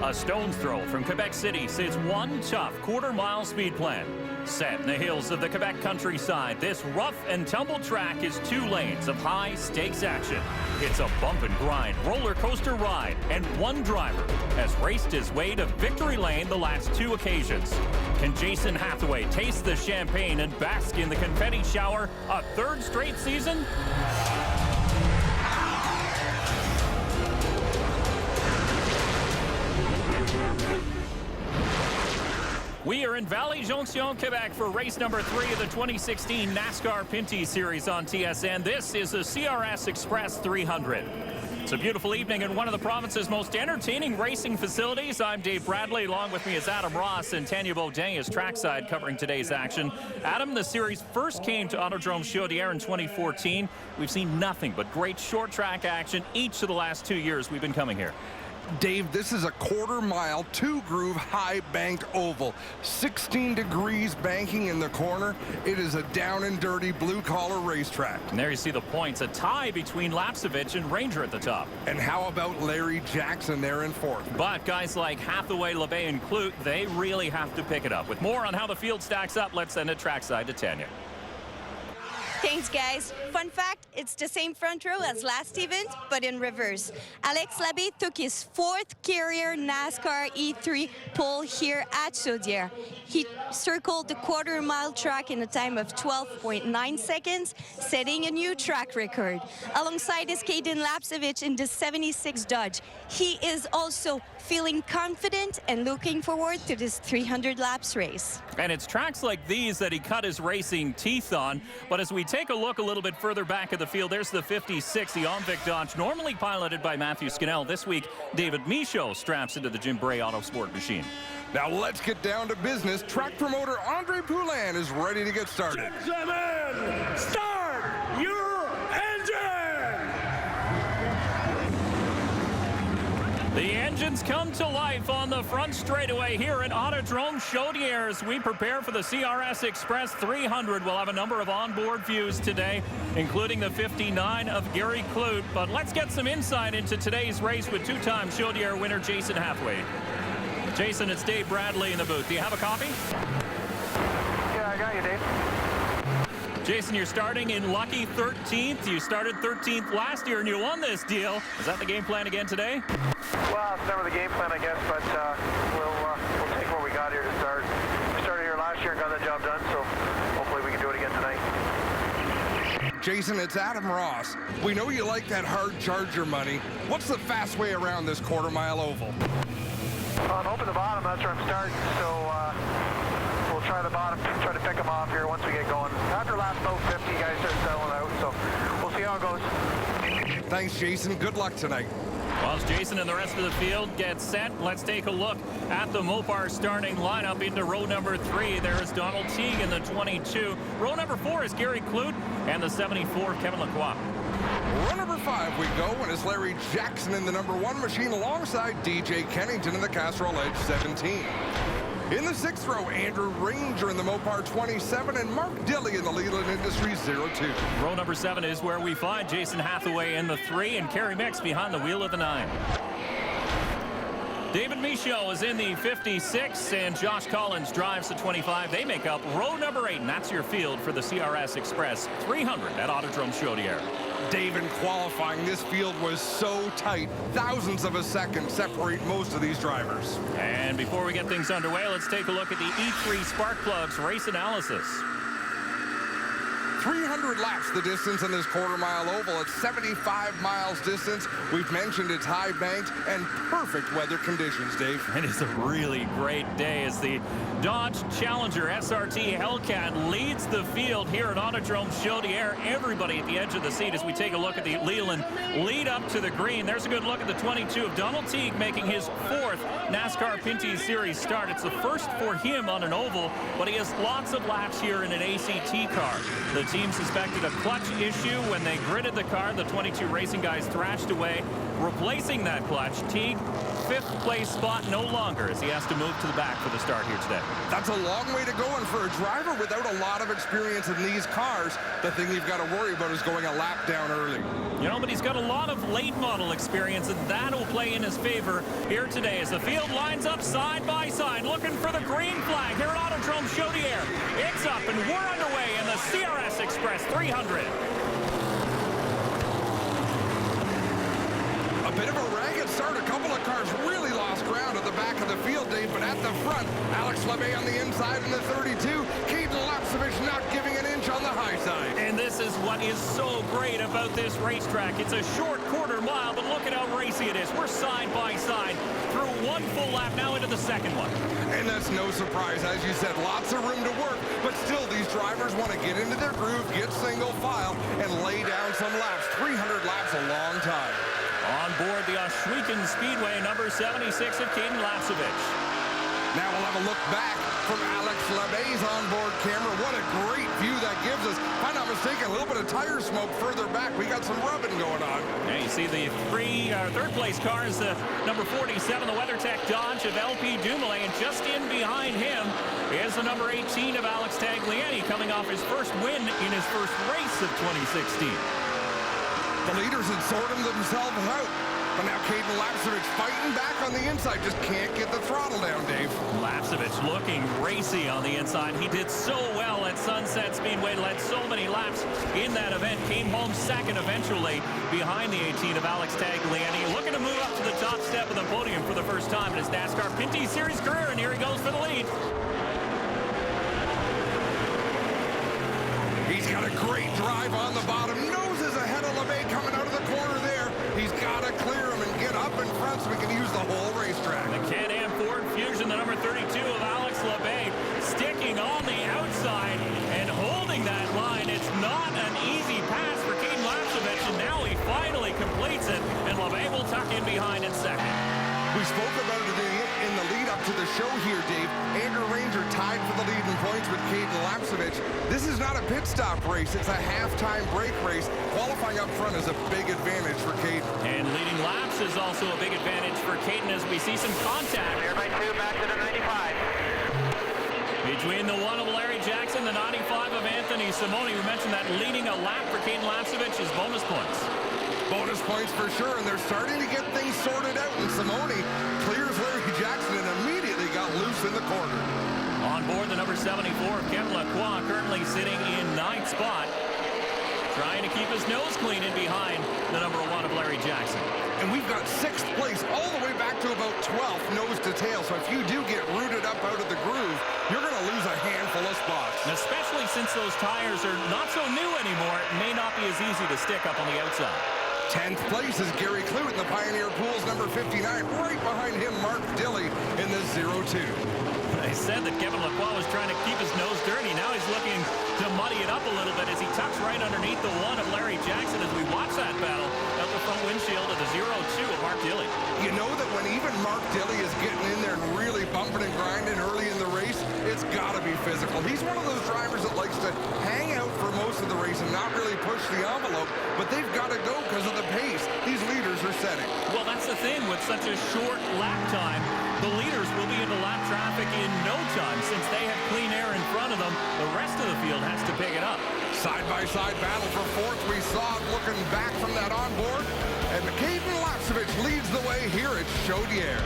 A stone's throw from Quebec City sits one tough quarter-mile speed plan. Set in the hills of the Quebec countryside, this rough and tumble track is 2 lanes of high-stakes action. It's a bump and grind roller coaster ride, and one driver has raced his way to victory lane the last 2 occasions. Can Jason Hathaway taste the champagne and bask in the confetti shower a 3rd straight season? We are in Vallée-Jonction, Quebec for race number 3 of the 2016 Nascar Pinty series on TSN. This is a CRS Express 300. It's a beautiful evening in one of the province's most entertaining racing facilities. I'm Dave Bradley. Along with me is Adam Ross, and Tanya Baudin is trackside covering today's action. Adam, the series first came to Autodrome Chaudière in 2014. We've seen nothing but great short track action each of the last 2 years we've been coming here. Dave, this is a quarter-mile, 2-groove, high-banked oval. 16 degrees banking in the corner. It is a down-and-dirty, blue-collar racetrack. And there you see the points. A tie between Lapsevich and Ranger at the top. And how about Larry Jackson there in 4th? But guys like Hathaway, LeBay, and Clute, they really have to pick it up. With more on how the field stacks up, let's send it trackside to Tanya. Thanks, guys. Fun fact, it's the same front row as last event, but in reverse. Alex Labbé took his 4th career NASCAR E3 pole here at Chaudière. He circled the quarter-mile track in a time of 12.9 seconds, setting a new track record. Alongside his Caden Lapsevich in the 76 Dodge, he is also feeling confident and looking forward to this 300 laps race. And it's tracks like these that he cut his racing teeth on. But as we take a look a little bit further back at the field, there's the 56, the Omvic Dodge, normally piloted by Matthew Scannell. This week, David Michaud straps into the Jim Bray Autosport machine. Now let's get down to business. Track promoter Andre Poulin is ready to get started. Gentlemen, start your engine! The engines come to life on the front straightaway here at Autodrome Chaudière as we prepare for the CRS Express 300. We'll have a number of onboard views today, including the 59 of Gary Clute. But let's get some insight into today's race with 2-time Chaudière winner Jason Hathaway. Jason, it's Dave Bradley in the booth. Do you have a copy? Yeah, I got you, Dave. Jason, you're starting in lucky 13th. You started 13th last year and you won this deal. Is that the game plan again today? Well, it's never the game plan, I guess, but we'll take what we got here to start. We started here last year and got the job done, so hopefully we can do it again tonight. Jason, it's Adam Ross. We know you like that hard charger money. What's the fast way around this quarter-mile oval? I'm hoping the bottom, that's where I'm starting, so we'll try the bottom, try to pick them off here once we get going. After last about 50, guys start settling out, so we'll see how it goes. Thanks, Jason. Good luck tonight. Well, as Jason and the rest of the field get set, let's take a look at the Mopar starting lineup into row number 3. There's Donald Teague in the 22. Row number 4 is Gary Clute and the 74, Kevin Lacroix. Row number 5 we go, and it's Larry Jackson in the number 1 machine alongside DJ Kennington in the Castrol Edge 17. In the 6th row, Andrew Ranger in the Mopar 27 and Mark Dilley in the Leland Industries 02. Row number 7 is where we find Jason Hathaway in the 3 and Kerry Mix behind the wheel of the 9. David Michaud is in the 56 and Josh Collins drives the 25. They make up row number 8, and that's your field for the CRS Express 300 at Autodrome Chaudière. Dave, in qualifying, this field was so tight. Thousands of a second separate most of these drivers. And before we get things underway, let's take a look at the E3 Spark Plugs race analysis. 300 laps the distance in this quarter-mile oval. It's 75 miles distance. We've mentioned it's high banked and perfect weather conditions, Dave. It is a really great day as the Dodge Challenger SRT Hellcat leads the field here at Autodrome Chaudière. Everybody at the edge of the seat as we take a look at the Leland lead up to the green. There's a good look at the 22 of Donald Teague making his 4th NASCAR Pinty Series start. It's the first for him on an oval, but he has lots of laps here in an ACT car. The team suspected a clutch issue when they gridded the car. The 22 racing guys thrashed away, replacing that clutch. Teague, 5th place spot no longer as he has to move to the back for the start here today. That's a long way to go, and for a driver without a lot of experience in these cars, the thing you've got to worry about is going a lap down early. You know, but he's got a lot of late model experience, and that'll play in his favor here today as the field lines up side by side, looking for the green flag here at Autodrome Chaudière. It's up, and we're underway in the CRS Express 300. A bit of a ragged start. A couple of cars really lost ground at the back of the field, Dave, but at the front, Alex Labbe on the inside in the 32. Caden Lapsevich not giving an inch on the high side. And this is what is so great about this racetrack. It's a short quarter mile, but look at how racy it is. We're side by side through one full lap now into the second one. And that's no surprise, as you said, lots of room to work, but still these drivers want to get into their groove, get single file, and lay down some laps. 300 laps, a long time. On board the Ohsweken Speedway, number 76 of Caden Lapsevich. Now we'll have a look back from Alex Labbe's onboard camera. What a great view that gives us. If I'm not mistaken, a little bit of tire smoke further back. We got some rubbing going on. Yeah, you see the third place car is the number 47, the WeatherTech Dodge of LP Dumoulin, and just in behind him is the number 18 of Alex Tagliani, coming off his first win in his first race of 2016. The leaders had sorted themselves out. But now Caden Lapsevich fighting back on the inside. Just can't get the throttle down, Dave. Lapsevich looking racy on the inside. He did so well at Sunset Speedway, led so many laps in that event. Came home second eventually behind the 18 of Alex Tagliani. Looking to move up to the top step of the podium for the first time in his Nascar Pinty Series career. And here he goes for the lead. He's got a great drive on the bottom. Noses ahead of LeMay coming out of the corner there. He's got to clear him and get up in front so we can use the whole racetrack. The Can-Am Ford Fusion, the number 32 of Alex Labbe, sticking on the outside and holding that line. It's not an easy pass for Caden Lapsevich, and now he finally completes it, and Labbe will tuck in behind in second. We spoke about it in the lead up to the show here, Dave. Andrew Ranger tied for the lead in points with Caden Lapsevich. This is not a pit stop race. It's a halftime break race. Qualifying up front is a big advantage for Caden. And leading laps is also a big advantage for Caden as we see some contact. Here by 2 back to the 95. Between the 1 of Larry Jackson, the 95 of Anthony Simoni. We mentioned that leading a lap for Caden Lapsevich is bonus points. Bonus points for sure, and they're starting to get things sorted out, and Simoni clears Larry Jackson and immediately got loose in the corner. On board the number 74 of Kevin Lacroix, currently sitting in 9th spot, trying to keep his nose clean in behind the number 1 of Larry Jackson. And we've got 6th place all the way back to about 12th, nose to tail. So if you do get rooted up out of the groove, you're going to lose a handful of spots. And especially since those tires are not so new anymore, it may not be as easy to stick up on the outside. 10th place is Gary Clute in the Pioneer Pools, number 59. Right behind him, Mark Dilley in the 02. I said that Kevin Lacroix was trying to keep his nose dirty. Now he's looking to muddy it up a little bit as he tucks right underneath the 1 of Larry Jackson as we watch that battle out the front windshield of the 02 of Mark Dilley. You know that when even Mark Dilley is getting in there and really bumping and grinding early in the race, it's got to be physical. He's one of those drivers that likes to hang out for most of the race and not really push the envelope, but they've got to go because of the pace these leaders are setting. Well, that's the thing with such a short lap time. The leaders will be into lap traffic in no time since they have clean air in front of them. The rest of the field has to pick it up. Side-by-side battle for 4th. We saw it looking back from that onboard. And Caden Lapsevich leads the way here at Chaudière.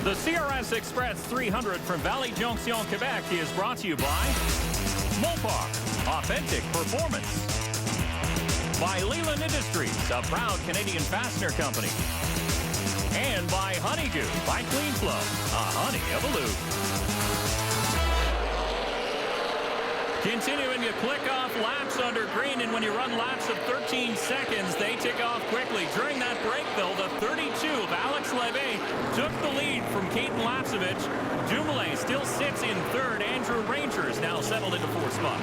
The CRS Express 300 from Vallée-Jonction, Quebec is brought to you by Mopar, authentic performance. By Leland Industries, a proud Canadian fastener company. And by Honeygoo, by Clean Flow, a honey of a lube. Continuing to click off laps under green, and when you run laps of 13 seconds, they tick off quickly. During that break, though, the 32 of Alex Labbe took the lead from Caden Lapsevich. Dumoulin still sits in 3rd. Andrew Ranger is now settled into 4th spot.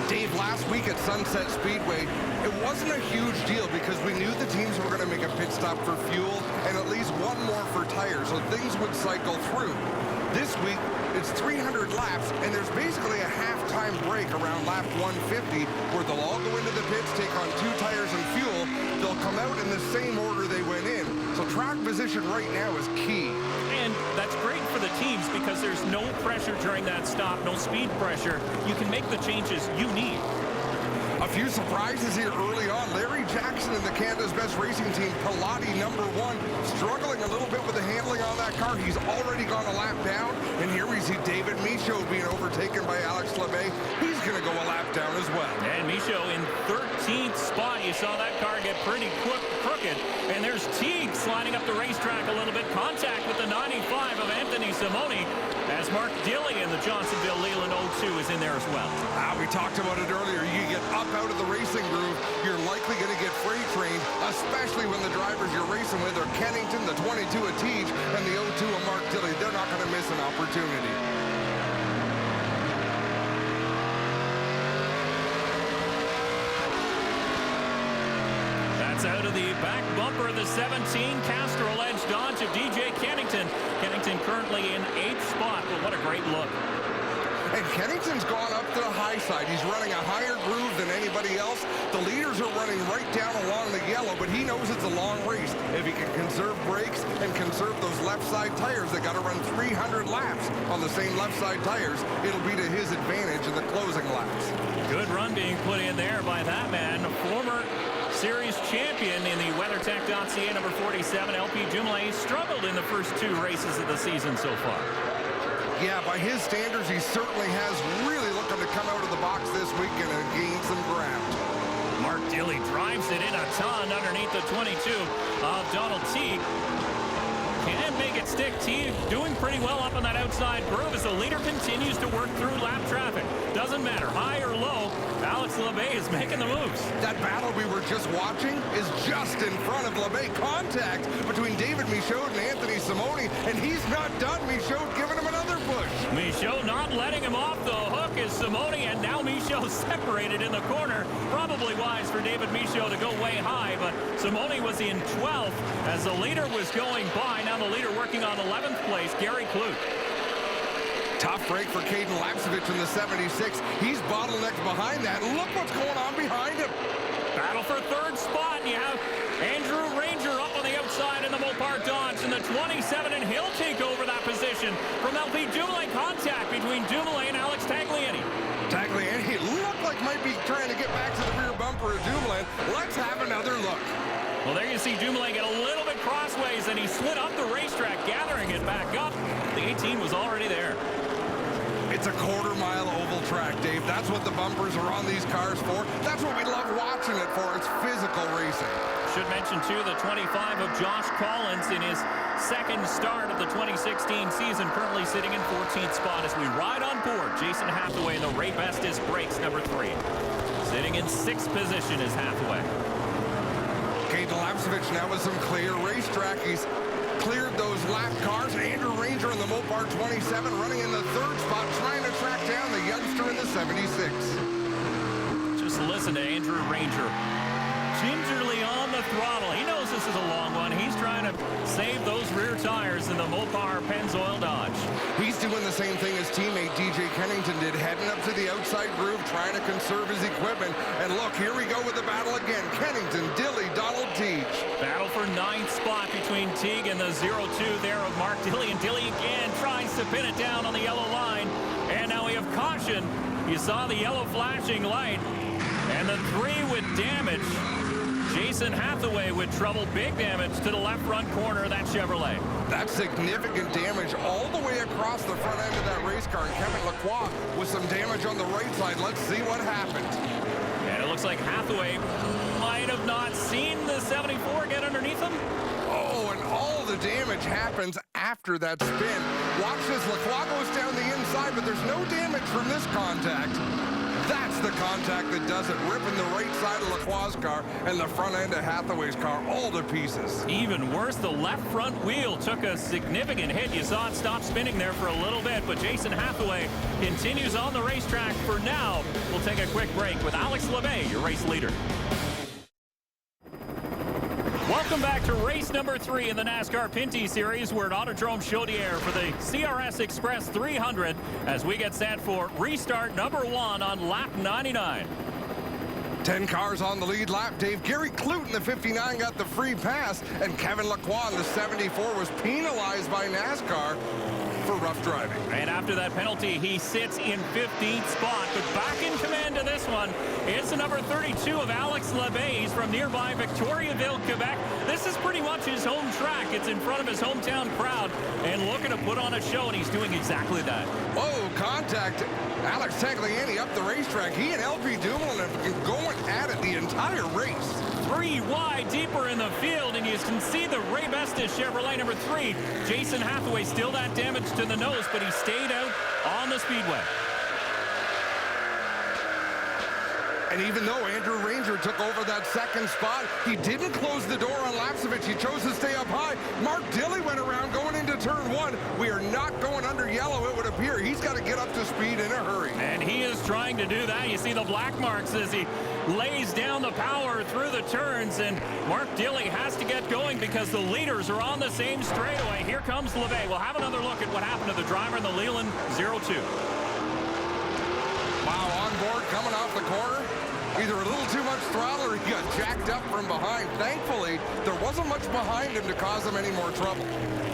Dave, last week at Sunset Speedway, it wasn't a huge deal because we knew the teams were going to make a pit stop for fuel and at least one more for tires, so things would cycle through. This week, it's 300 laps, and there's basically a halftime break around lap 150 where they'll all go into the pits, take on 2 tires and fuel. They'll come out in the same order they went in. So track position right now is key. And that's great for the teams because there's no pressure during that stop, no speed pressure. You can make the changes you need. A few surprises here early on. Larry Jackson in the Canada's Best Racing Team, Pilati #1, struggling a little bit with the handling on that car. He's already gone a lap down. And here we see David Michaud being overtaken by Alex Labbé. He's going to go a lap down as well. And Michaud in 13th spot. You saw that car get pretty crooked. And there's Teague sliding up the racetrack a little bit. Contact with the 95 of Anthony Simoni as Mark Dilley in the Johnsonville Leland 02 is in there as well. We talked about it earlier. You get up out of the racing groove, you're likely going to get freight trained, especially when the drivers you're racing with are Kennington, the 22 of Teague, and the 02 of Mark Dilley. They're not going to miss an opportunity. That's out of the back bumper of the 17 Castrol Edge Dodge of DJ Kennington. Kennington currently in 8th spot, but what a great look. And Kennington's gone up to the high side. He's running a higher groove than anybody else. The leaders are running right down along the yellow, but he knows it's a long race. If he can conserve brakes and conserve those left side tires, they got to run 300 laps on the same left side tires. It'll be to his advantage in the closing laps. Good run being put in there by that man, a former series champion in the WeatherTech.ca number 47, LP Dumoulin. Struggled in the first 2 races of the season so far. Yeah, by his standards, he certainly has really looking to come out of the box this weekend and gain some ground. Mark Dilley drives it in a ton underneath the 22 of Donald Teague. Can make it stick. Teague doing pretty well up on that outside groove as the leader continues to work through lap traffic. Doesn't matter, high or low, Alex Labbé is making the moves. That battle we were just watching is just in front of Labbé. Contact between David Michaud and Anthony Simoni, and he's not done. Michaud giving him another push. Michaud not letting him off the hook is Simoni, and now Michaud separated in the corner. Probably wise for David Michaud to go way high, but Simoni was in 12th as the leader was going by. Now the leader working on 11th place, Gary Clute. Tough break for Caden Lapsevich in the 76. He's bottlenecked behind that. Look what's going on behind him. Battle for 3rd spot, and you have Andrew Ranger up on the outside in the Mopar Dodge in the 27, and he'll take over that position from LP Dumoulin. Contact between Dumoulin and Alex Tagliani. Tagliani looked like might be trying to get back to the rear bumper of Dumoulin. Let's have another look. Well, there you see Dumoulin get a little bit crossways, and he slid up the racetrack, gathering it back up. The 18 was already there. It's a quarter-mile oval track, Dave. That's what the bumpers are on these cars for. That's what we love watching it for. It's physical racing. Should mention, too, the 25 of Josh Collins in his 2nd start of the 2016 season, currently sitting in 14th spot as we ride on board Jason Hathaway in the Ray Bestis Brakes number 3. Sitting in 6th position is Hathaway. Caden Lapsevich now with some clear racetrack. He's cleared those lap cars. Andrew Ranger in the Mopar 27 running in the 3rd spot, trying to track down the youngster in the 76. Just listen to Andrew Ranger. Gingerly on the throttle. He knows this is a long one. He's trying to save those rear tires in the Mopar Pennzoil Dodge. He's doing the same thing as teammate DJ Kennington did, heading up to the outside groove, trying to conserve his equipment. And look, here we go with the battle again. Kennington, Dilley, Donald Teague. Battle for 9th spot between Teague and the 02 there of Mark Dilley. And Dilley again tries to pin it down on the yellow line. And now we have caution. You saw the yellow flashing light. And the 3 with damage. Jason Hathaway with trouble, big damage to the left front corner of that Chevrolet. That's significant damage all the way across the front end of that race car. And Kevin Lacroix with some damage on the right side. Let's see what happened. And it looks like Hathaway might have not seen the 74 get underneath him. Oh, and all the damage happens after that spin. Watch as Lacroix goes down the inside, but there's no damage from this contact. That's the contact that does it, ripping the right side of Lacroix's car and the front end of Hathaway's car all to pieces. Even worse, the left front wheel took a significant hit. You saw it stop spinning there for a little bit, but Jason Hathaway continues on the racetrack for now. We'll take a quick break with Alex Labbé, your race leader. Welcome Welcome back to race number 3 in the NASCAR Pinty Series. We're at Autodrome Chaudière for the CRS Express 300 as we get set for restart number 1 on lap 99. 10 cars on the lead lap, Dave. Gary Clute, the 59, got the free pass, and Kevin Lacroix, the 74, was penalized by NASCAR for rough driving. And after that penalty, he sits in 15th spot. But back in command of this one is the number 32 of Alex Labbé. He's from nearby Victoriaville, Quebec. This is pretty much his home track. It's in front of his hometown crowd and looking to put on a show, and he's doing exactly that. Oh, contact. Alex Tagliani up the racetrack. He and LP Dumoulin have been going at it the entire race. 3 wide deeper in the field, and you can see the Ray Bestis Chevrolet number 3. Jason Hathaway still that damage to the nose, but he stayed out on the speedway. And even though Andrew Ranger took over that second spot, he didn't close the door on Lapsevich. He chose to stay up high. Mark Dilley went around going into turn 1. We are not going under yellow, it would appear. He's got to get up to speed in a hurry. And he is trying to do that. You see the black marks as he lays down the power through the turns, and Mark Dilley has to get going because the leaders are on the same straightaway. Here comes Labbé. We'll have another look at what happened to the driver in the Leland 02. Wow, on board, coming off the corner. Either a little too much throttle or he got jacked up from behind. Thankfully, there wasn't much behind him to cause him any more trouble.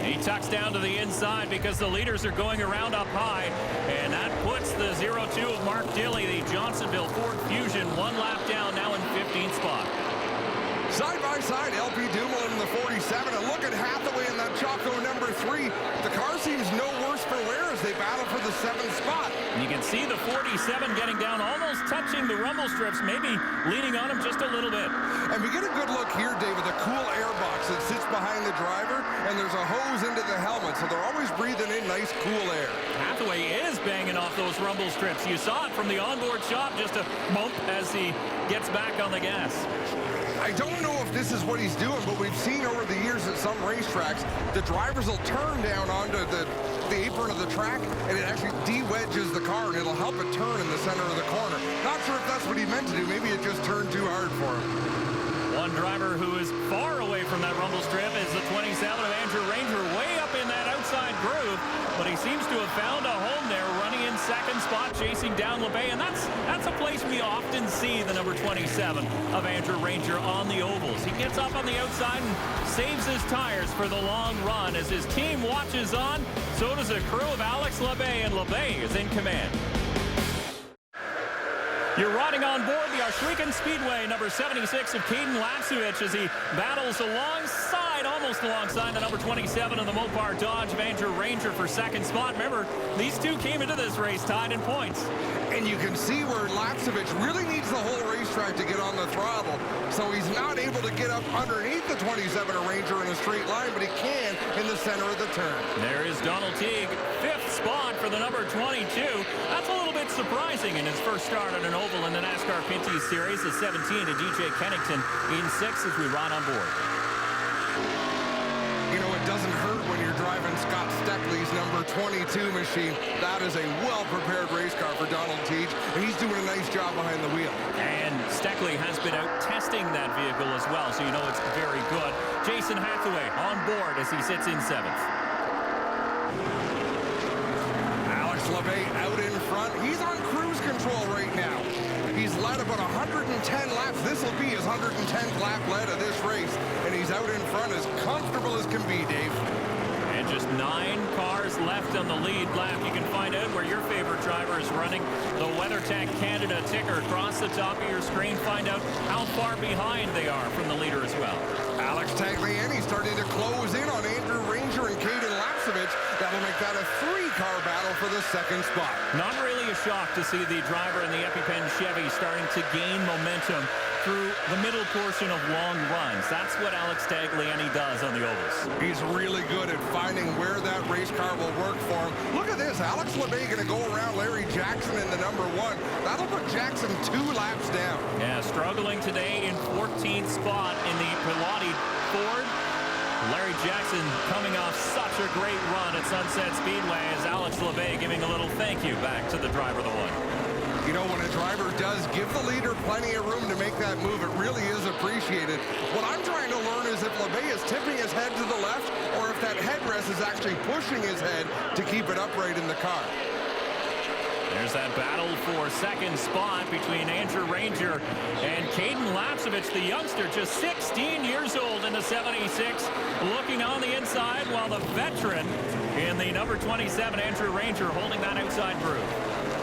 He tucks down to the inside because the leaders are going around up high, and that puts the 02 of Mark Dilley, the Johnsonville Ford Fusion, 1 lap down, now in 15th spot. Side by side, LP Dumoulin in the 47, and look at Hathaway in that Choco number 3. The car seems no worse for wear as they battle for the 7th spot. And you can see the 47 getting down, almost touching the rumble strips, maybe leaning on him just a little bit. And we get a good look here, David, the cool air box that sits behind the driver, and there's a hose into the helmet, so they're always breathing in nice, cool air. Hathaway is banging off those rumble strips. You saw it from the onboard shot, just a bump as he gets back on the gas. I don't know if this is what he's doing, but we've seen over the years at some racetracks, the drivers will turn down onto the apron of the track, and it actually de-wedges the car, and it'll help it turn in the center of the corner. Not sure if that's what he meant to do. Maybe it just turned too hard for him. One driver who is far away from that rumble strip is the 27 of Andrew Ranger, way up in that outside groove, but he seems to have found a home there, running in second spot, chasing down Labbé, and that's a place we often see the number 27 of Andrew Ranger on the ovals. He gets up on the outside and saves his tires for the long run as his team watches on. So does a crew of Alex Labbé, and Labbé is in command. You're riding on board the Ohsweken Speedway, number 76 of Caden Lapsevich as he battles alongside, almost alongside, the number 27 of the Mopar Dodge of Andrew Ranger for second spot. Remember, these two came into this race tied in points. And you can see where Lapsevich really needs the whole racetrack to get on the throttle. So he's not able to get up underneath the 27 of Ranger in a straight line, but he can in the center of the turn. There is Donald Teague, 5th spot for the number 22. That's a little bit surprising in his first start on an oval in the NASCAR Pinty Series. The 17 to DJ Kennington in 6th as we ride on board. You know, it doesn't hurt when you're driving Scott Steckley's number 22 machine. That is a well-prepared race car for Donald Teague, and he's doing a nice job behind the wheel. And Steckley has been out testing that vehicle as well, so you know it's very good. Jason Hathaway on board as he sits in 7th. Alex Labbé out in front. He's on cruise control right now. He's led about 110 laps. This will be his 110th lap led of this race, and he's out in front as comfortable as can be, Dave. And just 9 cars left on the lead lap. You can find out where your favorite driver is running. The WeatherTech Canada ticker across the top of your screen. Find out how far behind they are from the leader as well. Alex Tagliani starting to close in on Andrew Ranger and Caden Lapsevich. That'll make that a 3-car battle for the second spot. Not really a shock to see the driver in the EpiPen Chevy starting to gain momentum through the middle portion of long runs. That's what Alex Tagliani does on the ovals. He's really good at finding where that race car will work for him. Look at this. Alex Labbé going to go around Larry Jackson in the number 1. That'll put Jackson 2 laps down. Yeah, struggling today in 14th spot in the Piloti Ford. Larry Jackson coming off such a great run at Sunset Speedway as Alex Labbé giving a little thank you back to the driver of the one. You know, when a driver does give the leader plenty of room to make that move, it really is appreciated. What I'm trying to learn is if LeBay is tipping his head to the left or if that headrest is actually pushing his head to keep it upright in the car. There's that battle for second spot between Andrew Ranger and Caden Lapsevich, the youngster, just 16 years old in the 76, looking on the inside, while the veteran in the number 27, Andrew Ranger, holding that outside groove.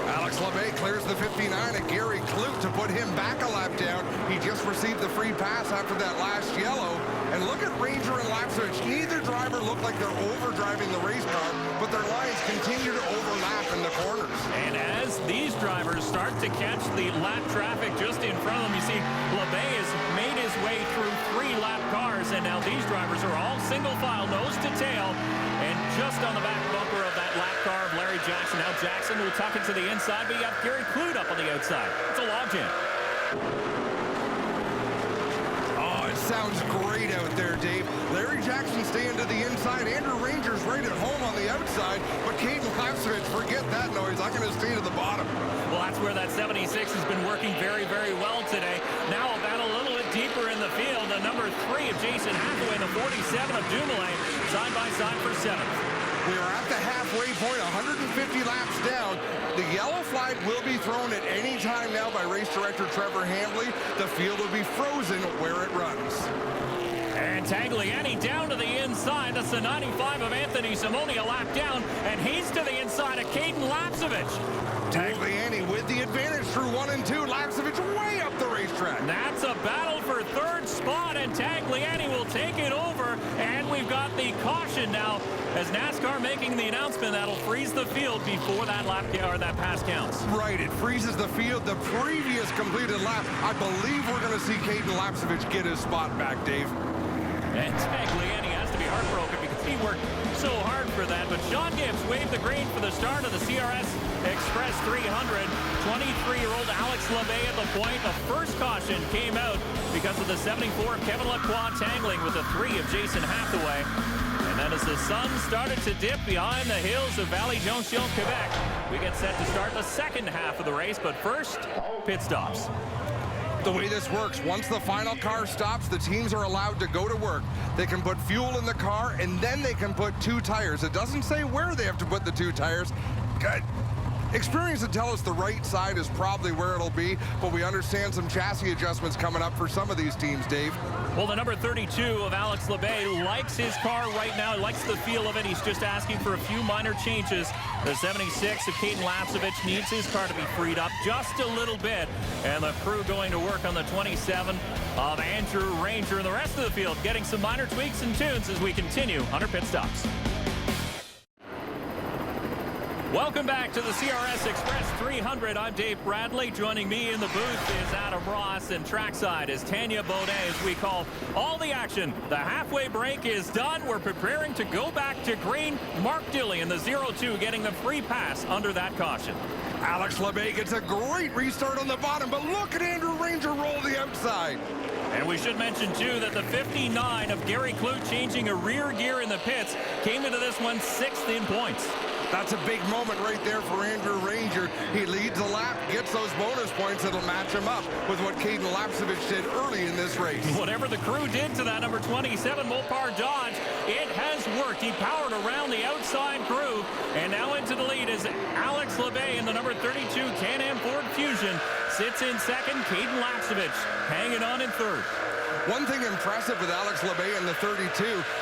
Alex LeBay clears the 59 at Gary Clute to put him back a lap down. He just received the free pass after that last yellow. And look at Ranger and Lapsevich. Neither driver looked like they're overdriving the race car, but their lines continue to overlap in the corners. And as these drivers start to catch the lap traffic just in front of them, you see LeBay has made his way through 3 lap cars, and now these drivers are all single file, nose to tail, and just on the back bumper of that lap car of Larry Jackson. Now Jackson will tuck it to the inside, but you have Gary Clute up on the outside. It's a logjam. Oh, it sounds great out there, Dave. Larry Jackson staying to the inside. Andrew Ranger's right at home on the outside, but Caden Lapsevich, forget that noise. I'm going to stay to the bottom. Well, that's where that 76 has been working very, very well today. Now a battle a little bit deeper in the field. The number 3 of Jason Hathaway and the 47 of Dumoulin side by side for 7th. We are at the halfway point, 150 laps down. The yellow flag will be thrown at any time now by race director Trevor Hambley. The field will be frozen where it runs. And Tagliani down to the inside. That's the 95 of Anthony Simone, a lap down. And he's to the inside of Caden Lapsevich. Tagliani with the advantage through 1 and 2. Lapsevich way up the racetrack. That's a battle for 3rd spot, and Tagliani will take it over. And we've got the caution now as NASCAR making the announcement that'll freeze the field before that lap or that pass counts. Right, it freezes the field. The previous completed lap, I believe we're going to see Caden Lapsevich get his spot back, Dave. And Tagliani has to be heartbroken because he worked so hard for that. But Sean Gibbs waved the green for the start of the CRS Express 300. 23-year-old Alex LeBay at the point. The first caution came out because of the 74 Kevin Lacroix tangling with the 3 of Jason Hathaway. And then as the sun started to dip behind the hills of Vallée-Jonction, Quebec, we get set to start the second half of the race. But first, pit stops. The way this works, once the final car stops, the teams are allowed to go to work. They can put fuel in the car, and then they can put 2 tires. It doesn't say where they have to put the 2 tires. Experience would tell us the right side is probably where it'll be, but we understand some chassis adjustments coming up for some of these teams, Dave. Well, the number 32 of Alex LeBay likes his car right now. He likes the feel of it. He's just asking for a few minor changes. The 76 of Caden Lapsevich needs his car to be freed up just a little bit. And the crew going to work on the 27 of Andrew Ranger. And the rest of the field getting some minor tweaks and tunes as we continue on our pit stops. Welcome back to the CRS Express 300. I'm Dave Bradley. Joining me in the booth is Adam Ross, and trackside is Tanya Baudet as we call all the action. The halfway break is done. We're preparing to go back to green. Mark Dilley in the 02 getting the free pass under that caution. Alex LeBay gets a great restart on the bottom, but look at Andrew Ranger roll the outside. And we should mention, too, that the 59 of Gary Clute changing a rear gear in the pits came into this one 6th in points. That's a big moment right there for Andrew Ranger. He leads a lap, gets those bonus points that'll match him up with what Caden Lapsevich did early in this race. Whatever the crew did to that number 27 Mopar Dodge, it has worked. He powered around the outside groove, and now into the lead is Alex LeBay in the number 32 Can-Am Ford Fusion. Sits in second, Caden Lapsevich hanging on in 3rd. One thing impressive with Alex LeBay in the 32,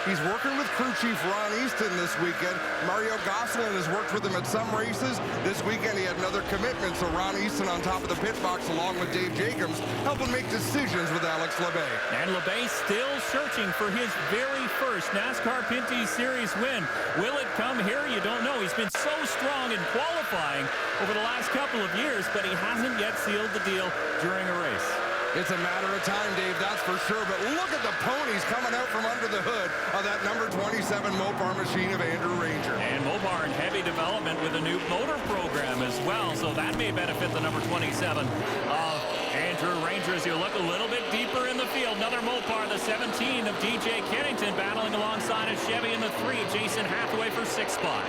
he's working with crew chief Ron Easton this weekend. Mario Gosselin has worked with him at some races. This weekend he had another commitment, so Ron Easton on top of the pit box along with Dave Jacobs, helping make decisions with Alex LeBay. And LeBay still searching for his very first NASCAR Pinty Series win. Will it come here? You don't know. He's been so strong in qualifying over the last couple of years, but he hasn't yet sealed the deal during a race. It's a matter of time, Dave, that's for sure. But look at the ponies coming out from under the hood of that number 27 Mopar machine of Andrew Ranger. And Mopar in heavy development with a new motor program as well, so that may benefit the number 27 of Andrew Andrew Ranger, as you look a little bit deeper in the field. Another Mopar, the 17 of DJ Kennington, battling alongside a Chevy in the 3. Jason Hathaway for 6th spot.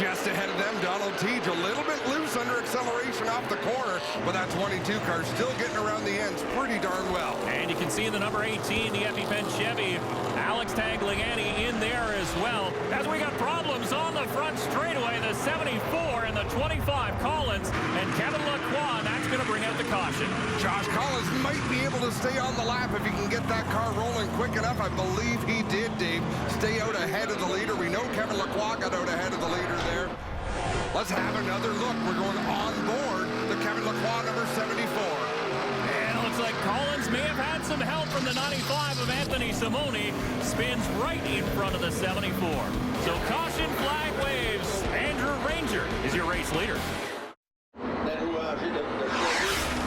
Just ahead of them, Donald Teague, a little bit loose under acceleration off the corner, but that 22 car still getting around the ends pretty darn well. And you can see the number 18, the EpiPen Chevy, Alex Tagliani in there as well. As we got problems on the front straightaway, the 74 and the 25 Collins, and Kevin Lacroix, and that's going to bring out the caution. Josh Collins might be able to stay on the lap if he can get that car rolling quick enough. I believe he did, Dave. Stay out ahead of the leader. We know Kevin Lacroix got out ahead of the leader there. Let's have another look. We're going on board the Kevin Lacroix number 74. And it looks like Collins may have had some help from the 95 of Anthony Simoni. Spins right in front of the 74. So caution flag waves. Andrew Ranger is your race leader.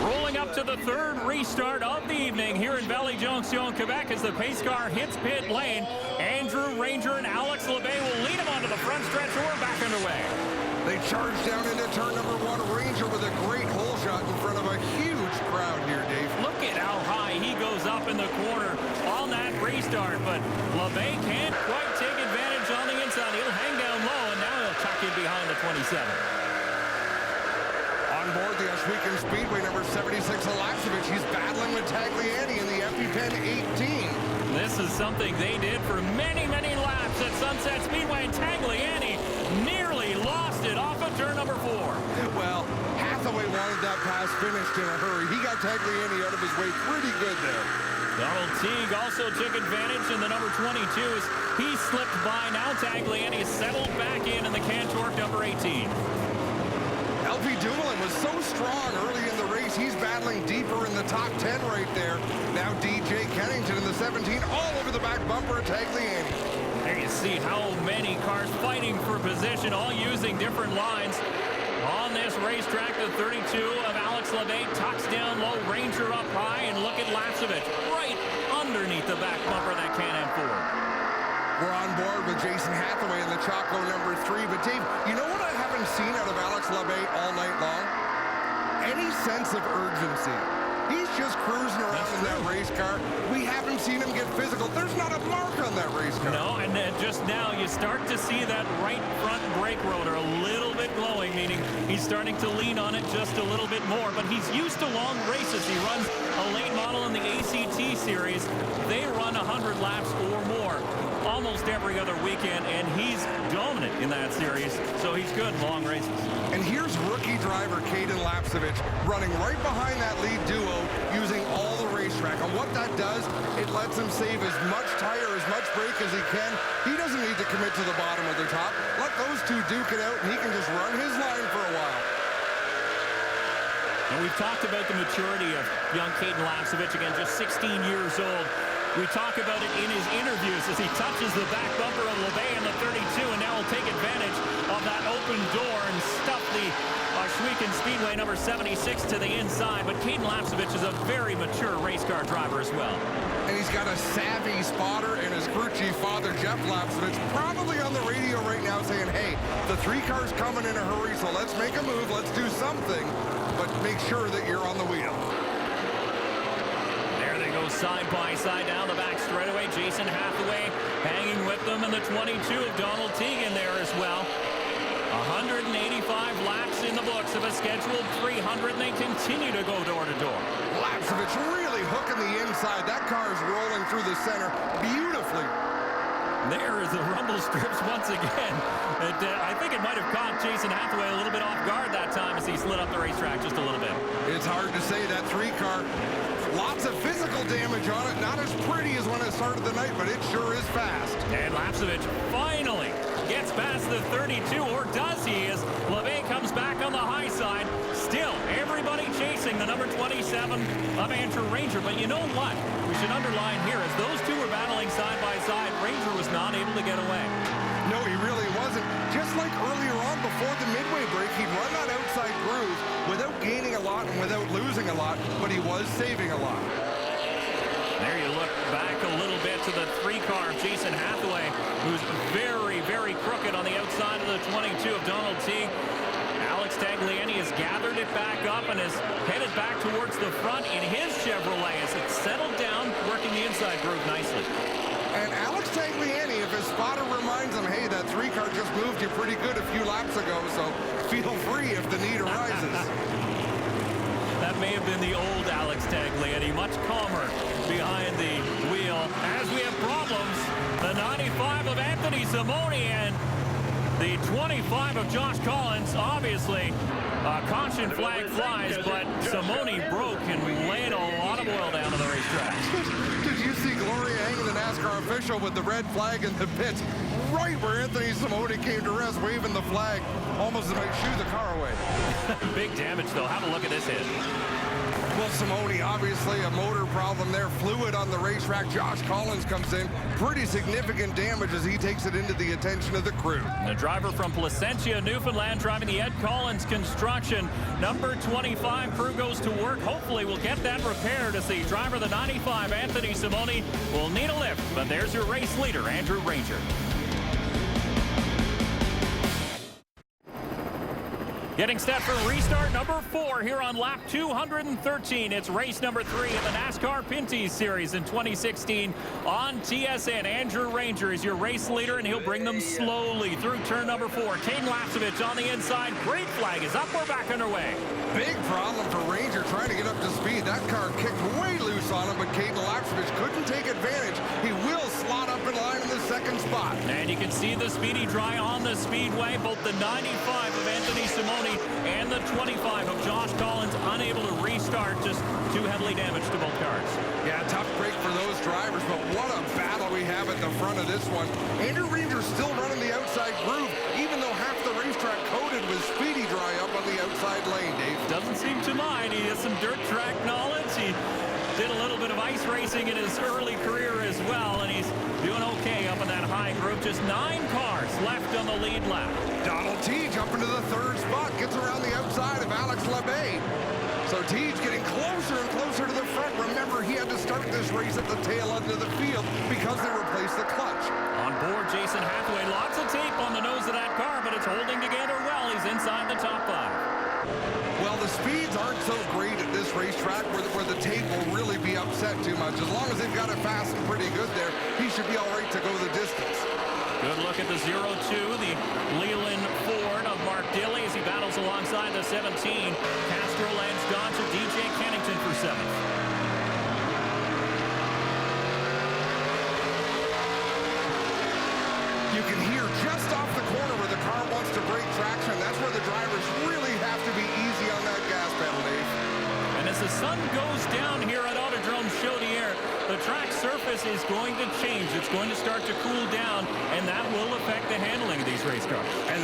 Rolling up to the 3rd restart of the evening here in Vallée-Jonction, Quebec, as the pace car hits pit lane. Andrew Ranger and Alex Labbé will lead him onto the front stretch, and we're back underway. They charge down into turn number 1. Ranger with a great hole shot in front of a huge crowd here, Dave. Look at how high he goes up in the corner on that restart, but Labbé can't quite take advantage on the inside. He'll hang down low, and now he'll tuck in behind the 27. On board the Oswego Speedway, number 76, Alapsevich. He's battling with Tagliani in the EpiPen 18. This is something they did for many, many laps at Sunset Speedway, and Tagliani nearly lost it off of turn number 4. Well, Hathaway wanted that pass finished in a hurry. He got Tagliani out of his way pretty good there. Donald Teague also took advantage in the number 22 as he slipped by. Now Tagliani settled back in the Cantork number 18. LP Dumoulin was so strong early in the race. He's battling deeper in the top 10 right there. Now DJ Kennington in the 17, all over the back bumper of Tagliani. There you see how many cars fighting for position, all using different lines. On this racetrack, the 32 of Alex Labbé tucks down low, Ranger up high, and look at Lapsevich right underneath the back bumper of that Can-Am Ford. We're on board with Jason Hathaway in the Choco number 3. But Dave, you know what I haven't seen out of Alex Labbé all night long? Any sense of urgency. He's just cruising around in that race car. We haven't seen him get physical. There's not a mark on that race car. No, and just now you start to see that right front brake rotor a little bit glowing, meaning he's starting to lean on it just a little bit more. But he's used to long races. He runs a late model in the ACT series. They run 100 laps or more almost every other weekend, and he's dominant in that series, so he's good in long races. And here's rookie driver Caden Lapsevich running right behind that lead duo using all the racetrack. And what that does, it lets him save as much tire, as much brake as he can. He doesn't need to commit to the bottom or the top. Let those two duke it out, and he can just run his line for a while. And we've talked about the maturity of young Caden Lapsevich, again, just 16 years old. We talk about it in his interviews as he touches the back bumper of Labbé in the 32, and now will take advantage of that open door and stuff the Oswego Speedway number 76 to the inside. But Caden Lapsevich is a very mature race car driver as well. And he's got a savvy spotter and his crew chief father, Jeff Lapsevich, probably on the radio right now saying, hey, the 3 cars coming in a hurry, so let's make a move, let's do something, but make sure that you're on the wheel. Go side by side down the back straightaway. Jason Hathaway hanging with them, and the 22 of Donald Teague in there as well. 185 laps in the books of a scheduled 300, and they continue to go door to door. Lapsevich really hooking the inside. That car is rolling through the center beautifully. There is the rumble strips once again. I think it might have caught Jason Hathaway a little bit off guard that time as he slid up the racetrack just a little bit. It's hard to say. That 3 car, lots of physical damage on it. Not as pretty as when it started the night, but it sure is fast. And Lapsevich finally gets past the 32, or does he, as Labbé comes back on the high side. Still, everybody chasing the number 27 of Andrew Ranger. But you know what? We should underline here, as those two were battling side by side, Ranger was not able to get away. No, he really wasn't. Just like earlier on before the midway break, he'd run that outside groove without gaining a lot and without losing a lot, but he was saving a lot. There you look back a little bit to the 3 car of Jason Hathaway, who's very, very crooked on the outside of the 22 of Donald Teague. Alex Tagliani has gathered it back up and is headed back towards the front in his Chevrolet as it settled down, working the inside groove nicely. And Alex Tagliani, if his spotter reminds him, hey, that 3-car just moved you pretty good a few laps ago, so feel free if the need arises. That may have been the old Alex Tagliani, much calmer behind the wheel. As we have problems, the 95 of Anthony Simoni and the 25 of Josh Collins. Obviously, caution flag flies, but Simoni broke and laid a lot of oil down to the racetrack. Did you see Gloria hanging the NASCAR official with the red flag in the pits, right where Anthony Simoni came to rest, waving the flag, almost as might shoo the car away. Big damage, though. Have a look at this hit. Well, Simoni, obviously a motor problem there. Fluid on the racetrack. Josh Collins comes in. Pretty significant damage as he takes it into the attention of the crew. The driver from Placentia, Newfoundland, driving the Ed Collins construction. Number 25 crew goes to work. Hopefully we'll get that repaired as the driver of the 95, Anthony Simoni, will need a lift. But there's your race leader, Andrew Ranger. Getting set for restart number 4 here on lap 213. It's race number 3 in the NASCAR Pinty Series in 2016 on TSN. Andrew Ranger is your race leader, and he'll bring them slowly through turn number 4. Caden Lapcevich on the inside. Green flag is up. We're back underway. Big problem for Ranger trying to get up to speed. That car kicked way loose on him, but Caden Lapcevich couldn't take advantage. He will slot up in line in the second spot. And you can see the speedy dry on the speedway. Both the 95 of Anthony Simoni and the 25 of Josh Collins unable to restart, just too heavily damaged to both cars. Yeah, tough break for those drivers, but what a battle we have at the front of this one. Andrew Ranger's still running the outside groove, even though half the racetrack coated with speedy dry up on the outside lane, Dave. Doesn't seem to mind. He has some dirt track knowledge. He did a little bit of ice racing in his early career as well, and he's doing okay up in that high group. Just 9 cars left on the lead lap. Donald Teague up into the third spot, gets around the outside of Alex Labbé. So Teague's getting closer and closer to the front. Remember, he had to start this race at the tail end of the field because they replaced the clutch. On board, Jason Hathaway. Lots of tape on the nose of that car, but it's holding together well. He's inside the top 5. Well, the speeds aren't so great at this racetrack where the tape will really be upset too much. As long as they've got it fast and pretty good there, he should be all right to go the distance. Good look at the 0-2, the Leland Ford of Mark Dilley as he battles alongside the 17. Castro edged on to DJ Kennington for 7th. You can hear just off the corner where the car wants to break traction. That's where the drivers really have to be easy on that gas pedal, Dave. And as the sun goes down here at Autodrome Chaudière, the track surface is going to change. It's going to start to cool down, and that will affect the handling of these race cars. And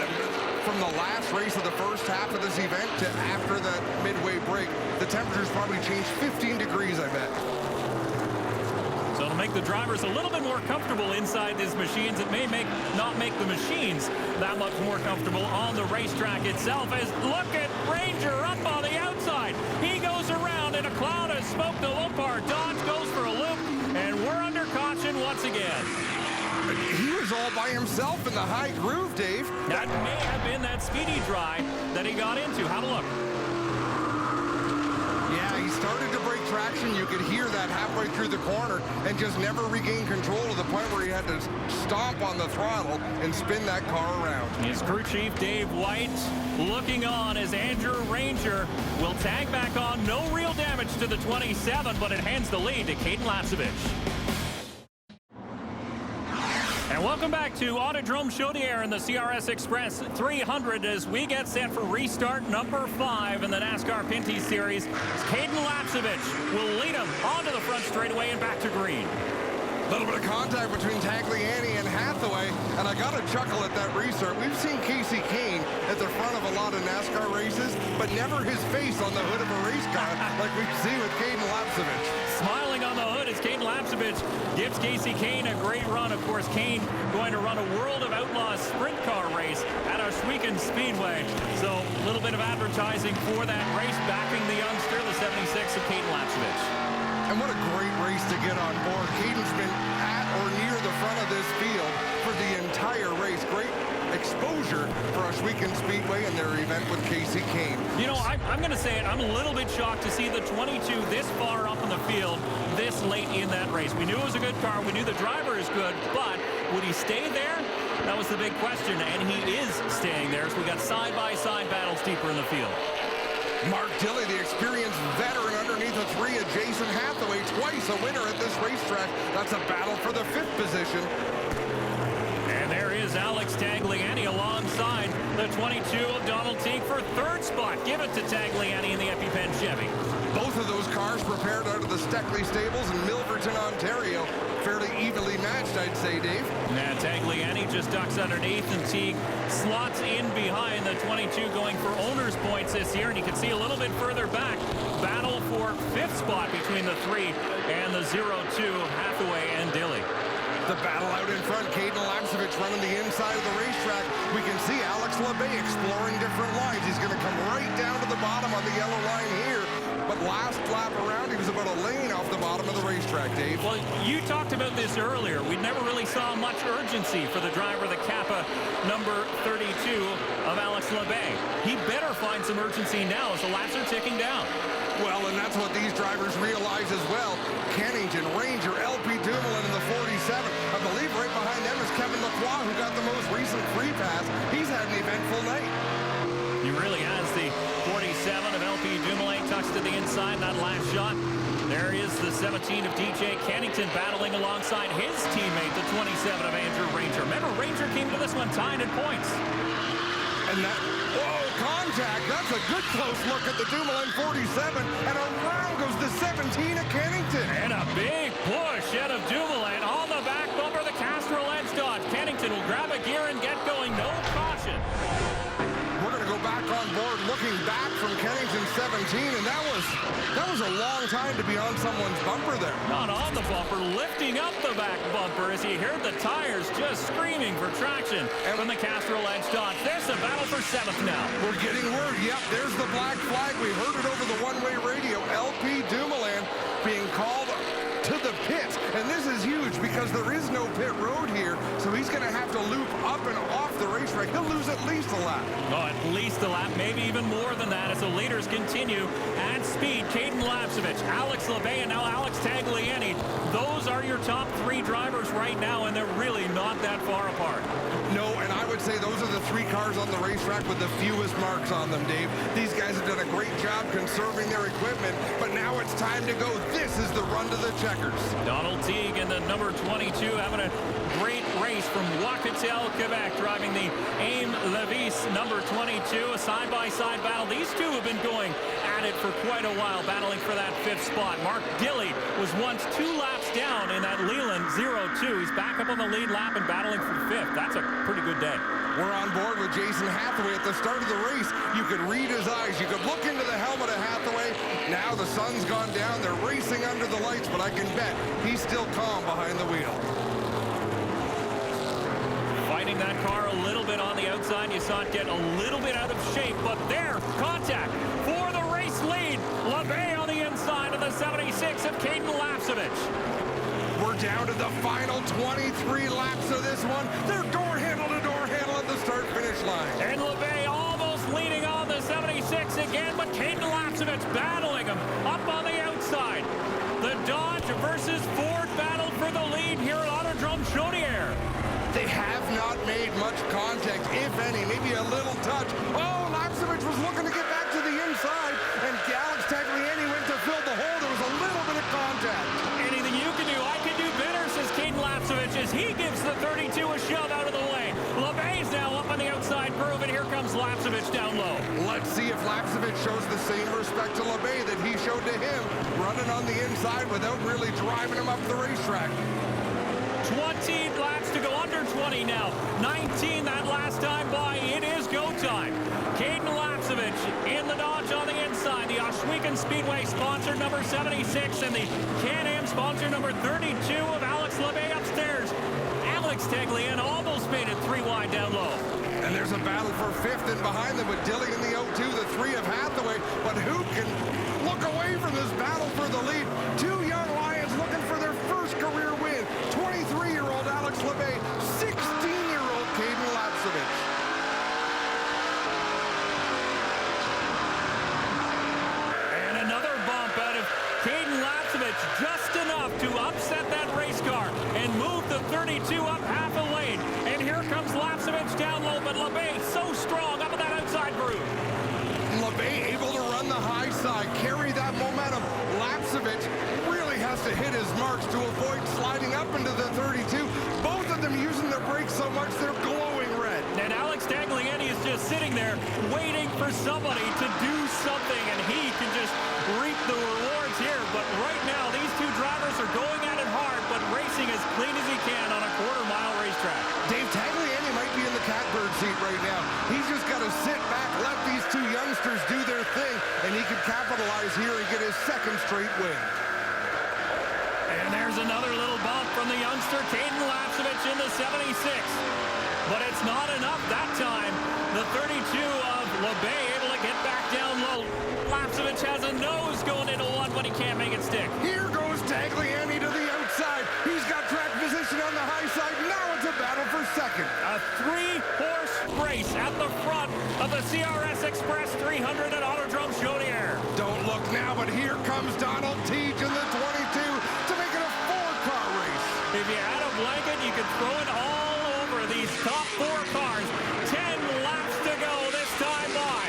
from the last race of the first half of this event to after that midway break, the temperatures probably changed 15 degrees, I bet. So it'll make the drivers a little bit more comfortable inside these machines. It may not make the machines that much more comfortable on the racetrack itself. As look at Ranger up on the outside. He goes around in a cloud of smoke. The Lopar Dodge goes for a loop, and we're under caution once again. He was all by himself in the high groove, Dave. That may have been that speedy dry that he got into. Have a look. Yeah, he started to break traction. You could hear that halfway through the corner and just never regained control to the point where he had to stomp on the throttle and spin that car around. His crew chief, Dave White, looking on as Andrew Ranger will tag back on. No real damage to the 27, but it hands the lead to Caden Lapcevich. And welcome back to Autodrome Chaudière in the CRS Express 300 as we get set for restart number 5 in the NASCAR Pinty Series. Caden Lapcevich will lead him onto the front straightaway and back to green. A little bit of contact between Tagliani and Hathaway, and I got to chuckle at that restart. We've seen Casey Kane at the front of a lot of NASCAR races, but never his face on the hood of a race car like we see with Caden Lapcevich. Smiling on the hood as Caden Lapcevich gives Casey Kane a great run. Of course, Kane going to run a World of Outlaws sprint car race at Ohsweken Speedway. So a little bit of advertising for that race, backing the youngster, the 76 of Caden Lapcevich. And what a great race to get on board. Caden's been at or near the front of this field for the entire race. Great exposure for Ohsweken Ashwegan Speedway in their event with Casey Kane. You know, I'm going to say it. I'm a little bit shocked to see the 22 this far up in the field this late in that race. We knew it was a good car. We knew the driver is good, but would he stay there? That was the big question, and he is staying there. So we got side-by-side battles deeper in the field. Mark Dilley, the experienced veteran underneath the 3 of Jason Hathaway, twice a winner at this racetrack. That's a battle for the 5th position. And there is Alex Tagliani alongside the 22 of Donald Teague for 3rd spot. Give it to Tagliani in the EpiPen Chevy. Both of those cars prepared out of the Steckley Stables in Milverton, Ontario. Fairly evenly matched, I'd say, Dave. Now Tagliani just ducks underneath, and Teague slots in behind the 22 going for owner's points this year. And you can see a little bit further back, battle for 5th spot between the 3 and the 0-2 of Hathaway and Dilley. The battle out in front, Caden Lapsevich running the inside of the racetrack. We can see Alex LeBay exploring different lines. He's going to come right down to the bottom on the yellow line here. But last lap around, he was about a lane off the bottom of the racetrack, Dave. Well, you talked about this earlier. We never really saw much urgency for the driver, the Kappa number 32 of Alex LeBay. He better find some urgency now as the laps are ticking down. Well, and that's what these drivers realize as well. Kennington, Ranger, LP Dumoulin in the 47. I believe right behind them is Kevin Lacroix, who got the most recent free pass. He's had an eventful night. He really has. The 47 of LP Dumoulin tucks to the inside, that last shot. There is the 17 of DJ Kennington battling alongside his teammate, the 27 of Andrew Ranger. Remember, Ranger came to this one tied in points. And that, whoa, contact. That's a good close look at the Dumoulin 47. And around goes the 17 of Kennington. And a big push out of Dumoulin on the back bumper, the Castrol Edge dodge. Kennington will grab a gear and get going. No caution. We're going to go back on board, looking back from Kennington 17, and that was a long time to be on someone's bumper there. Not on the bumper, lifting up the back bumper as he heard the tires just screaming for traction from the Castrol Edge dodge. There's a battle for 7th now. We're getting word. Yep, there's the black flag. We heard it over the one-way radio. LP Dumoulin being called to the pit, and this is huge because there is no pit road here, so he's going to have to loop up and off the racetrack. He'll lose at least a lap. Oh, at least a lap, maybe even more than that as the leaders continue at speed. Caden Lapsevich, Alex LeBay, and now Alex Tagliani. Those are your top 3 drivers right now, and they're really not that far apart. No, and I would say those are the 3 cars on the racetrack with the fewest marks on them, Dave. These guys have done a great job conserving their equipment, but now it's time to go. This is the run to the checkers. Donald Teague and the number 22 having a great race from Wacatel, Quebec, driving the Aime Levis number 22, a side-by-side battle. These two have been going at it for quite a while, battling for that 5th spot. Mark Dilley was once 2 laps down in that Leland 0-2. He's back up on the lead lap and battling for 5th. That's a pretty good day. We're on board with Jason Hathaway at the start of the race. You could read his eyes. You could look into the helmet of Hathaway. Now the sun's gone down. They're racing under the lights, but I can bet he's still calm behind the wheel. Fighting that car a little bit on the outside. You saw it get a little bit out of shape, but there, contact for the race lead. LeBay on the inside of the 76 of Caden Lapsevich. We're down to the final 23 laps of this one. They're door handle to door handle at the start-finish line. And LeBay almost leading on the 76 again, but Caden Lapsevich battling him up on the outside. The Dodge versus Ford battle for the lead here at Autodrome Chaudière. They have not made much contact, if any, maybe a little touch. Oh, Lapsevich was looking to get back to the inside, and Alex Tagliani went to fill the hole. There was a little bit of contact. Anything you can do, I can do better, says Caden Lapsevich as he gives the 32 a shove out of the way. LeBay's now up on the outside groove, and here comes Lapsevich down low. Let's see if Lapsevich shows the same respect to LeBay that he showed to him, running on the inside without really driving him up the racetrack. 20 laps to go, under 20 now. 19 that last time by. It is go time. Caden Lapsevich in the Dodge on the inside. The Ashwegan Speedway sponsor number 76 and the Can-Am sponsor number 32 of Alex LeBay upstairs. Alex Tagliani almost made it 3 wide down low. And there's a battle for 5th and behind them with Dilley in the 0-2, the 3 of Hathaway. But who can look away from this battle for the lead? 2 young Lions looking for their first career win. 23-year-old Alex LeBay, 16-year-old Caden Lapsevich. to hit his marks to avoid sliding up into the 32. Both of them using their brakes so much they're glowing red. And Alex Tagliani is just sitting there waiting for somebody to do something, and he can just reap the rewards here. But right now, these two drivers are going at it hard, but racing as clean as he can on a quarter-mile racetrack. Dave Tagliani might be in the catbird seat right now. He's just got to sit back, let these two youngsters do their thing, and he can capitalize here and get his second straight win. And there's another little bump from the youngster, Caden Lapsevich, in the 76. But it's not enough that time. The 32 of LeBay able to get back down low. Lapsevich has a nose going into one, but he can't make it stick. Here goes Tagliani to the outside. He's got track position on the high side. Now it's a battle for second. A three-horse race at the front of the CRS Express 300 at Autodrome Chaudière. Don't look now, but here comes Donald Teach in the 22 to make it a four-car race. If you had a blanket, you could throw it all over these top four cars. 10 laps to go this time by.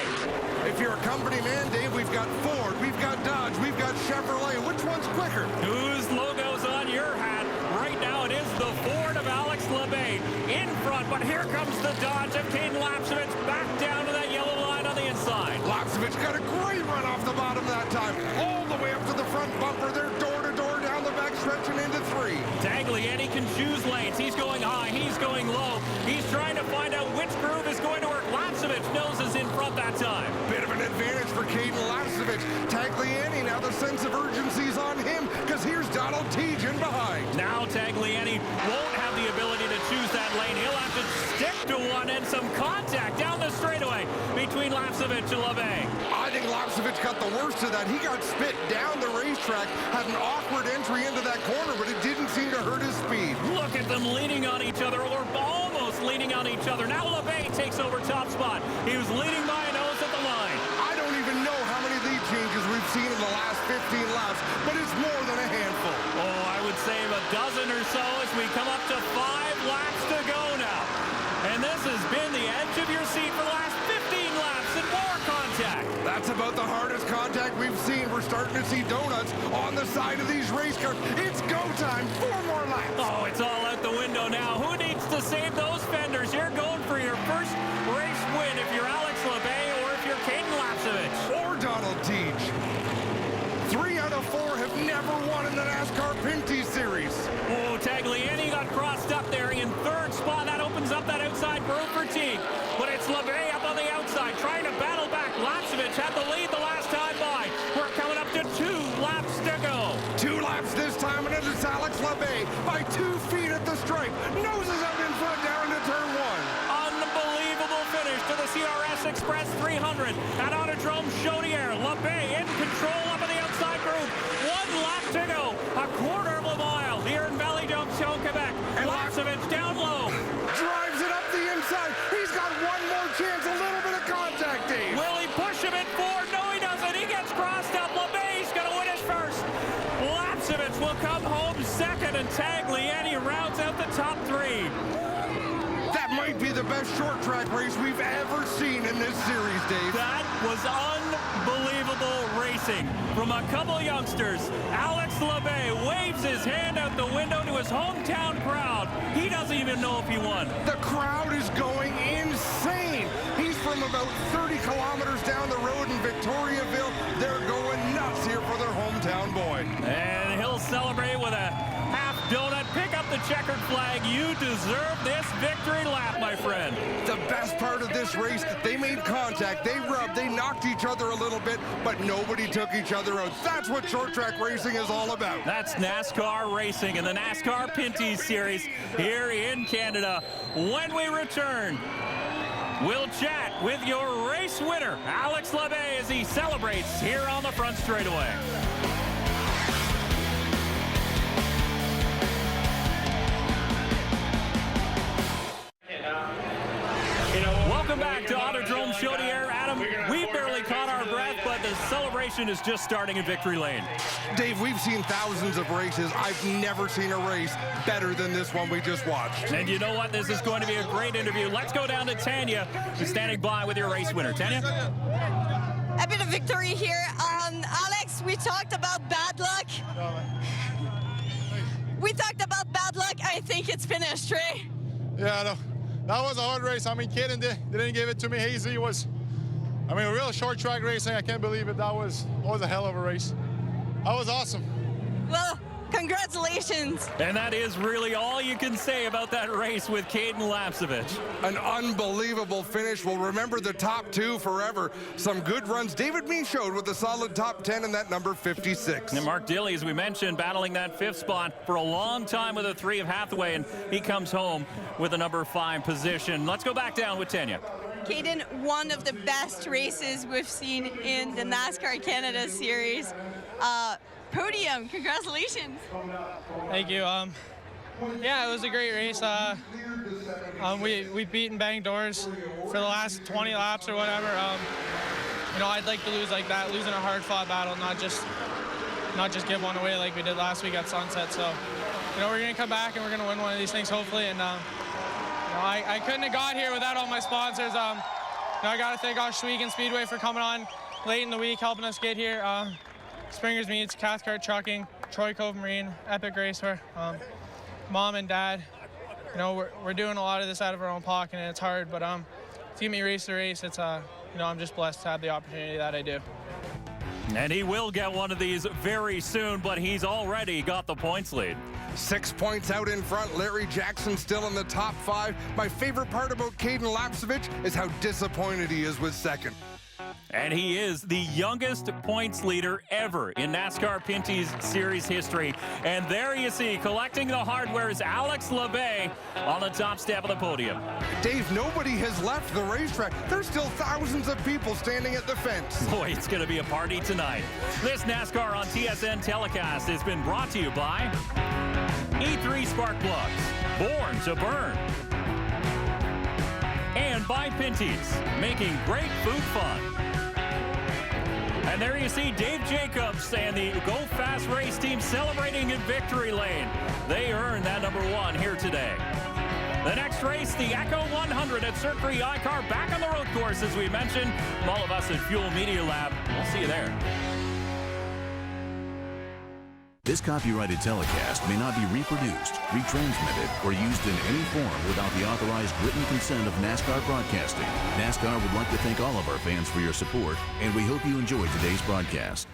If you're a company man, Dave, we've got Ford, we've got Dodge, we've got Chevrolet. Which one's quicker? Whose logo's on your hat? Right now it is the Ford of Alex LeBay in front, but here comes the Dodge of Caden Lapsevich back down to that yellow line on the inside. Lapsevich got a great run off the bottom that time. All the way up to the front bumper. They're door-to-door down the back stretch and into three. Tagliani can choose lanes. He's going high, he's going low. He's trying to find out which groove is going to work. Lapsevich knows is in front that time. Bit of an advantage for Caden Lapsevich. Tagliani, now the sense of urgency's on him because here's Donald Teach in behind. Now Tagliani won't have the ability to choose that lane. He'll have to stick to one, and some contact down the straightaway between Lapsevich and LeBay. I think Lapsevich got the worst of that. He got spit down the racetrack, had an awkward entry into that corner, but it didn't seem to hurt his speed. Look at them leaning on each other, or almost leaning on each other. Now LeBay takes over top spot. He was leading by a nose at the line. I don't even know how many lead changes we've seen in the last 15 laps, but it's more than a handful. Oh, I would say a dozen or so as we come up to 5 laps to go now. And this has been the edge of your seat for the last 15 laps and more contact. That's about the hardest contact we've seen. We're starting to see donuts on the side of these race cars. It's go time. 4 more laps. Oh, it's all out the window now. Who needs to save those fenders? You're going for your first race win if you're Alex LeBay or if you're Caden Lapsevich. Or Donald Teach. 3 out of 4 have never won in the Nascar Pinty series. Oh, Tagliani got crossed up there in 3rd spot. That opens up that outside road for Teague. But it's LeBay up on the outside, trying to battle back. Lapsevich had the lead the last time by. We're coming up to 2 laps to go. 2 laps this time, and it's Alex LeBay by 2 feet at the stripe. Noses out in front down into turn 1. Unbelievable finish to the CRS Express 300 at Autodrome Chaudière. LeBay in control up on the outside group. 1 lap to go. A quarter of a mile here in Vallée-Jonction, Quebec. And Lapsevich down low. Drives it up the inside. He's got one more chance. A little bit of contact, Dave. Will he push him in forward? No, he doesn't. He gets crossed up. LeBay's going to win his first. Lapsevich will come home second, and Tagliani rounds out the top 3. That might be the best short track race we've ever seen in this series, Dave. That was unbelievable racing from a couple youngsters. Alex LeBay waves his hand out the window to his hometown crowd. He doesn't even know if he won. The crowd is going insane. He's from about 30 kilometers down the road in Victoriaville. They're going nuts here for their hometown boy. And he'll celebrate with a half donut. Pick up the checkered flag. You deserve this victory lap, my friend. The best part of this race, they made contact, they rubbed, they knocked each other a little bit, but nobody took each other out. That's what short track racing is all about. That's NASCAR racing in the NASCAR Pinty series here in Canada. When we return, we'll chat with your race winner, Alex LeBay, as he celebrates here on the front straightaway. Welcome back to Autodrome Chaudière. Adam, we barely caught our breath, but the celebration is just starting in Victory Lane. Dave, we've seen thousands of races. I've never seen a race better than this one we just watched. And you know what? This is going to be a great interview. Let's go down to Tanya, who's standing by with your race winner. Tanya? A bit of victory here. Alex, we talked about bad luck. think it's finished, Ray? Yeah, no, that was a hard race. I mean, Caden didn't give it to me easy. It was, I mean, a real short track racing. I can't believe it. That was a hell of a race. That was awesome. Well, congratulations. And that is really all you can say about that race with Caden Lapcevich. An unbelievable finish. We'll remember the top two forever. Some good runs. David Mee showed with a solid top 10 in that number 56. And Mark Dilley, as we mentioned, battling that 5th spot for a long time with a 3 of Hathaway, and he comes home with a number 5 position. Let's go back down with Tanya. Caden, one of the best races we've seen in the NASCAR Canada Series. Podium, congratulations. Thank you. Yeah, it was a great race. We beat and banged doors for the last 20 laps or whatever. You know, I'd like to lose like that, losing a hard-fought battle, not just give one away like we did last week at Sunset. So, you know, we're gonna come back and we're gonna win one of these things hopefully. And you know, I couldn't have got here without all my sponsors. You know, I gotta thank Oshwegan Speedway for coming on late in the week, helping us get here. Springer's Meats, Cathcart Trucking, Troy Cove Marine, Epic Racewear, Mom and Dad. You know, we're doing a lot of this out of our own pocket, and it's hard, but to get me race to race, it's you know, I'm just blessed to have the opportunity that I do. And he will get one of these very soon, but he's already got the points lead. 6 points out in front. Larry Jackson still in the top 5. My favorite part about Caden Lapcevich is how disappointed he is with second. And he is the youngest points leader ever in NASCAR Pinty's series history. And there you see, collecting the hardware is Alex LeBay on the top step of the podium. Dave, nobody has left the racetrack. There's still thousands of people standing at the fence. Boy, it's going to be a party tonight. This NASCAR on TSN telecast has been brought to you by E3 Spark Plugs, Born to Burn, and by Pinty's, making great food fun. And there you see Dave Jacobs and the Go Fast Race team celebrating in victory lane. They earned that number 1 here today. The next race, the Echo 100 at Circuit iCar, back on the road course, as we mentioned. From all of us at Fuel Media Lab, we'll see you there. This copyrighted telecast may not be reproduced, retransmitted, or used in any form without the authorized written consent of NASCAR Broadcasting. NASCAR would like to thank all of our fans for your support, and we hope you enjoyed today's broadcast.